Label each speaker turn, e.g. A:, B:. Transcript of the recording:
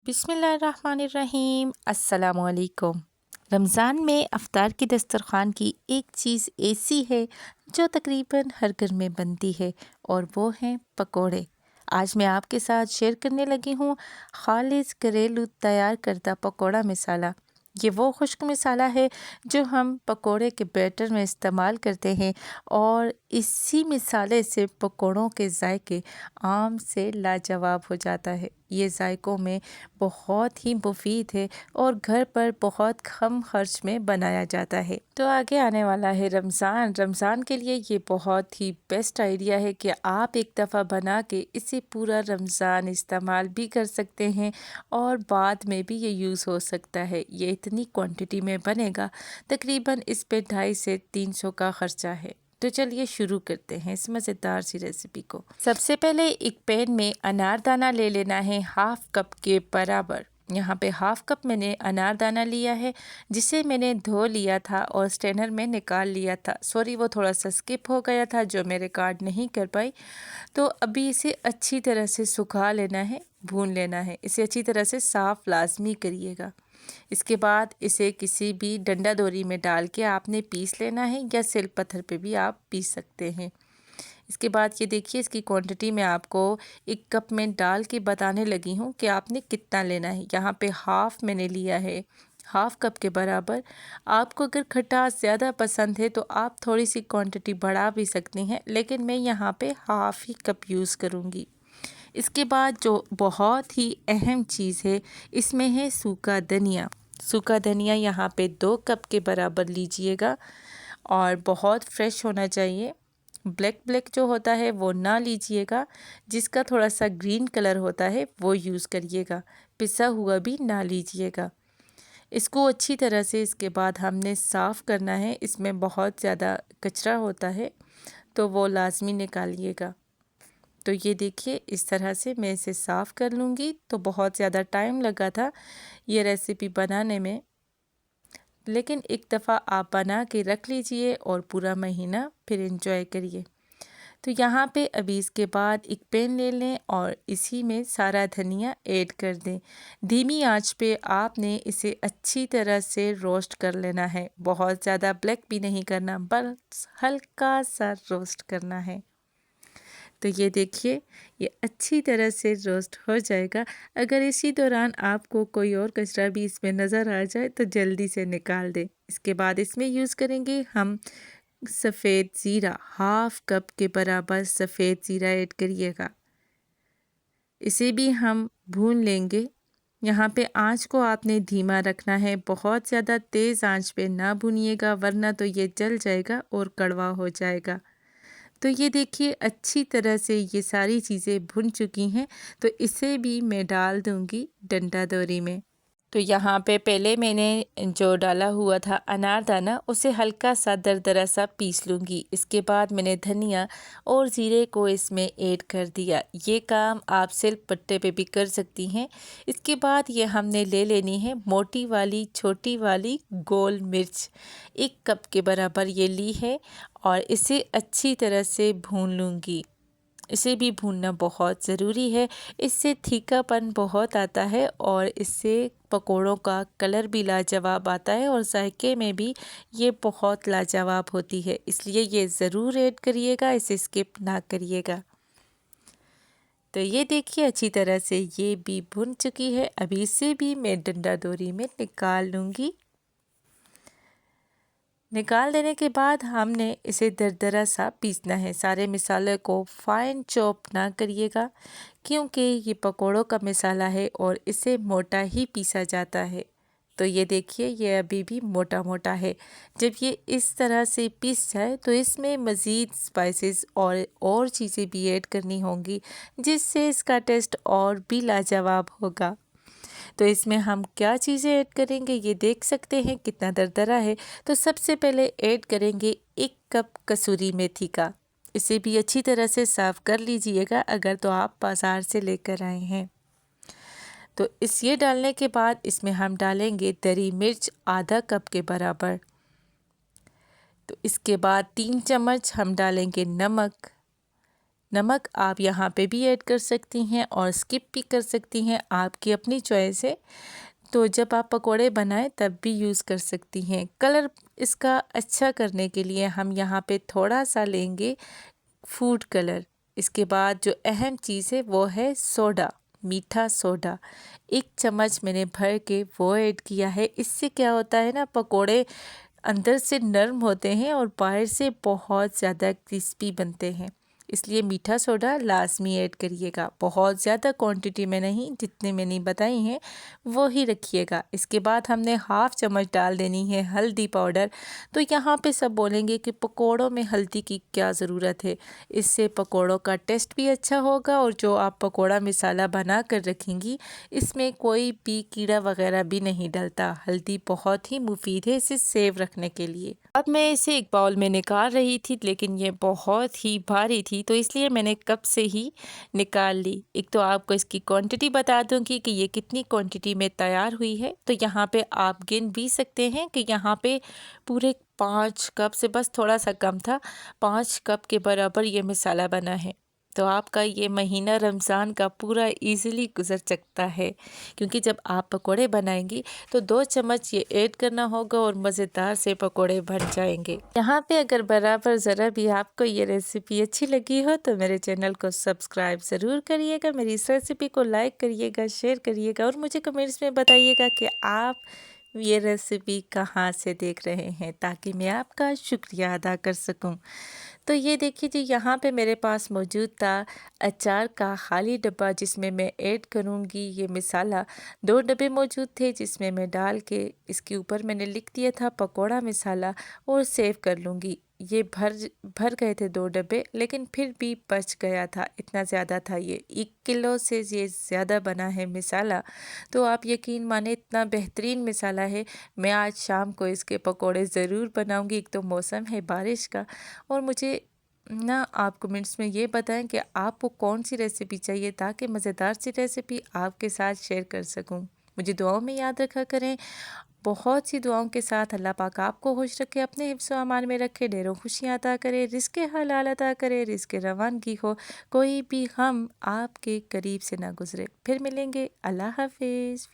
A: बिस्मिल्लाहिर्रहमानिर्रहीम अस्सलामुअलैकुम। रमज़ान में अफ्तार की दस्तरख़्वान की एक चीज़ ऐसी है जो तकरीबन हर घर में बनती है और वो हैं पकोड़े। आज मैं आपके साथ शेयर करने लगी हूँ खालिस घरेलू तैयार करदा पकोड़ा मसाला। ये वो खुश्क मसाला है जो हम पकोड़े के बैटर में इस्तेमाल करते हैं और इसी मसाले से पकोड़ों के जायके आम से लाजवाब हो जाता है। ये जायकों में बहुत ही मुफीद है और घर पर बहुत कम खर्च में बनाया जाता है। तो आगे आने वाला है रमज़ान के लिए ये बहुत ही बेस्ट आइडिया है कि आप एक दफ़ा बना के इसे पूरा रमज़ान इस्तेमाल भी कर सकते हैं और बाद में भी ये यूज़ हो सकता है। ये इतनी क्वांटिटी में बनेगा, तकरीबन इस पे 250 से 300 का खर्चा है। तो चलिए शुरू करते हैं इस मज़ेदार सी रेसिपी को। सबसे पहले एक पैन में अनारदाना ले लेना है हाफ कप के बराबर। यहाँ पे हाफ कप मैंने अनारदाना लिया है जिसे मैंने धो लिया था और स्ट्रेनर में निकाल लिया था। सॉरी, वो थोड़ा सा स्किप हो गया था जो मैं रिकॉर्ड नहीं कर पाई। तो अभी इसे अच्छी तरह से सुखा लेना है, भून लेना है। इसे अच्छी तरह से साफ़ लाजमी करिएगा। इसके बाद इसे किसी भी डंडा दोरी में डाल के आपने पीस लेना है या सिल पत्थर पे भी आप पीस सकते हैं। इसके बाद ये देखिए, इसकी क्वांटिटी मैं आपको एक कप में डाल के बताने लगी हूँ कि आपने कितना लेना है। यहाँ पे हाफ़ मैंने लिया है, हाफ़ कप के बराबर। आपको अगर खटास ज़्यादा पसंद है तो आप थोड़ी सी क्वांटिटी बढ़ा भी सकती हैं, लेकिन मैं यहाँ पे हाफ़ ही कप यूज़ करूँगी। इसके बाद जो बहुत ही अहम चीज़ है इसमें है सूखा धनिया। सूखा धनिया यहाँ पे 2 कप के बराबर लीजिएगा और बहुत फ्रेश होना चाहिए। ब्लैक जो होता है वो ना लीजिएगा, जिसका थोड़ा सा ग्रीन कलर होता है वो यूज़ करिएगा। पिसा हुआ भी ना लीजिएगा। इसको अच्छी तरह से इसके बाद हमने साफ़ करना है। इसमें बहुत ज़्यादा कचरा होता है तो वो लाजमी निकालिएगा। तो ये देखिए, इस तरह से मैं इसे साफ़ कर लूँगी। तो बहुत ज़्यादा टाइम लगा था ये रेसिपी बनाने में, लेकिन एक दफ़ा आप बना के रख लीजिए और पूरा महीना फिर एंजॉय करिए। तो यहाँ पे अभी इसके बाद एक पैन ले लें और इसी में सारा धनिया ऐड कर दें। धीमी आंच पे आपने इसे अच्छी तरह से रोस्ट कर लेना है। बहुत ज़्यादा ब्लैक भी नहीं करना, बस हल्का सा रोस्ट करना है। तो ये देखिए, ये अच्छी तरह से रोस्ट हो जाएगा। अगर इसी दौरान आपको कोई और कचरा भी इसमें नज़र आ जाए तो जल्दी से निकाल दें। इसके बाद इसमें यूज़ करेंगे हम सफ़ेद ज़ीरा। हाफ कप के बराबर सफ़ेद ज़ीरा ऐड करिएगा। इसे भी हम भून लेंगे। यहाँ पे आँच को आपने धीमा रखना है, बहुत ज़्यादा तेज़ आँच पे ना भूनिएगा वरना तो ये जल जाएगा और कड़वा हो जाएगा। तो ये देखिए, अच्छी तरह से ये सारी चीज़ें भुन चुकी हैं। तो इसे भी मैं डाल दूँगी डंडा दोरी में। तो यहाँ पे पहले मैंने जो डाला हुआ था अनारदाना, उसे हल्का सा दरदरा सा पीस लूँगी। इसके बाद मैंने धनिया और ज़ीरे को इसमें ऐड कर दिया। ये काम आप सिलबट्टे पे भी कर सकती हैं। इसके बाद ये हमने ले लेनी है मोटी वाली छोटी वाली गोल मिर्च। 1 कप के बराबर ये ली है और इसे अच्छी तरह से भून लूँगी। इसे भी भूनना बहुत ज़रूरी है। इससे तीखापन बहुत आता है और इससे पकोड़ों का कलर भी लाजवाब आता है और जायके में भी ये बहुत लाजवाब होती है। इसलिए ये ज़रूर ऐड करिएगा, इसे स्किप ना करिएगा। तो ये देखिए, अच्छी तरह से ये भी भुन चुकी है। अभी इसे भी मैं डंडा दोरी में निकाल लूँगी। निकाल देने के बाद हमने इसे दरदरा सा पीसना है। सारे मसाले को फाइन चॉप ना करिएगा क्योंकि ये पकोड़ों का मसाला है और इसे मोटा ही पीसा जाता है। तो ये देखिए, ये अभी भी मोटा मोटा है। जब ये इस तरह से पीस जाए तो इसमें मज़ीद स्पाइसेस और चीज़ें भी ऐड करनी होंगी जिससे इसका टेस्ट और भी लाजवाब होगा। तो इसमें हम क्या चीज़ें ऐड करेंगे ये देख सकते हैं कितना दरदरा है। तो सबसे पहले ऐड करेंगे 1 कप कसूरी मेथी का। इसे भी अच्छी तरह से साफ़ कर लीजिएगा अगर तो आप बाज़ार से लेकर आए हैं। तो ये डालने के बाद इसमें हम डालेंगे दरी मिर्च आधा कप के बराबर। तो इसके बाद 3 चम्मच हम डालेंगे नमक। नमक आप यहाँ पे भी ऐड कर सकती हैं और स्किप भी कर सकती हैं, आपकी अपनी चॉइस है। तो जब आप पकोड़े बनाएं तब भी यूज़ कर सकती हैं। कलर इसका अच्छा करने के लिए हम यहाँ पे थोड़ा सा लेंगे फूड कलर। इसके बाद जो अहम चीज़ है वो है सोडा, मीठा सोडा। 1 चम्मच मैंने भर के वो ऐड किया है। इससे क्या होता है ना, पकोड़े अंदर से नरम होते हैं और बाहर से बहुत ज़्यादा क्रिस्पी बनते हैं। इसलिए मीठा सोडा लाज़मी ऐड करिएगा, बहुत ज़्यादा क्वांटिटी में नहीं, जितने मैंने बताई हैं वो ही रखिएगा। इसके बाद हमने हाफ़ चम्मच डाल देनी है हल्दी पाउडर। तो यहाँ पे सब बोलेंगे कि पकोड़ों में हल्दी की क्या ज़रूरत है, इससे पकोड़ों का टेस्ट भी अच्छा होगा और जो आप पकोड़ा मसाला बना कर रखेंगी इसमें कोई भी कीड़ा वगैरह भी नहीं डलता। हल्दी बहुत ही मुफीद है इसे सेव रखने के लिए। अब मैं इसे एक बाउल में निकाल रही थी, लेकिन ये बहुत ही भारी थी तो इसलिए मैंने कप से ही निकाल ली। एक तो आपको इसकी क्वांटिटी बता दूंगी कि ये कितनी क्वांटिटी में तैयार हुई है। तो यहाँ पे आप गिन भी सकते हैं कि यहाँ पे पूरे 5 कप से बस थोड़ा सा कम था, 5 कप के बराबर ये मसाला बना है। तो आपका ये महीना रमज़ान का पूरा इजीली गुजर सकता है, क्योंकि जब आप पकोड़े बनाएंगी तो 2 चम्मच ये ऐड करना होगा और मज़ेदार से पकोड़े बन जाएंगे। यहाँ पे अगर बराबर ज़रा भी आपको ये रेसिपी अच्छी लगी हो तो मेरे चैनल को सब्सक्राइब ज़रूर करिएगा, मेरी इस रेसिपी को लाइक करिएगा, शेयर करिएगा और मुझे कमेंट्स में बताइएगा कि आप ये रेसिपी कहाँ से देख रहे हैं, ताकि मैं आपका शुक्रिया अदा कर सकूं। तो ये देखिए जी, यहाँ पे मेरे पास मौजूद था अचार का खाली डब्बा, जिसमें मैं ऐड करूँगी ये मसाला। 2 डब्बे मौजूद थे जिसमें मैं डाल के इसके ऊपर मैंने लिख दिया था पकोड़ा मसाला और सेव कर लूँगी। ये भर गए थे 2 डब्बे, लेकिन फिर भी बच गया था, इतना ज़्यादा था ये। 1 किलो से ये ज़्यादा बना है मसाला। तो आप यकीन माने इतना बेहतरीन मसाला है। मैं आज शाम को इसके पकोड़े ज़रूर बनाऊँगी। एक तो मौसम है बारिश का, और मुझे ना आप कमेंट्स में ये बताएं कि आपको कौन सी रेसिपी चाहिए, ताकि मज़ेदार सी रेसिपी आपके साथ शेयर कर सकूं। मुझे दुआओं में याद रखा करें। बहुत सी दुआओं के साथ अल्लाह पाक आपको खुश रखे, अपने हिफ्ज़ व अमान में रखे, ढेरों खुशियाँ अता करे, रिज़्क़ हलाल अता करे, रिज़्क़ रवानगी हो, कोई भी हम आपके करीब से ना गुज़रे। फिर मिलेंगे। अल्लाह हाफ़िज़।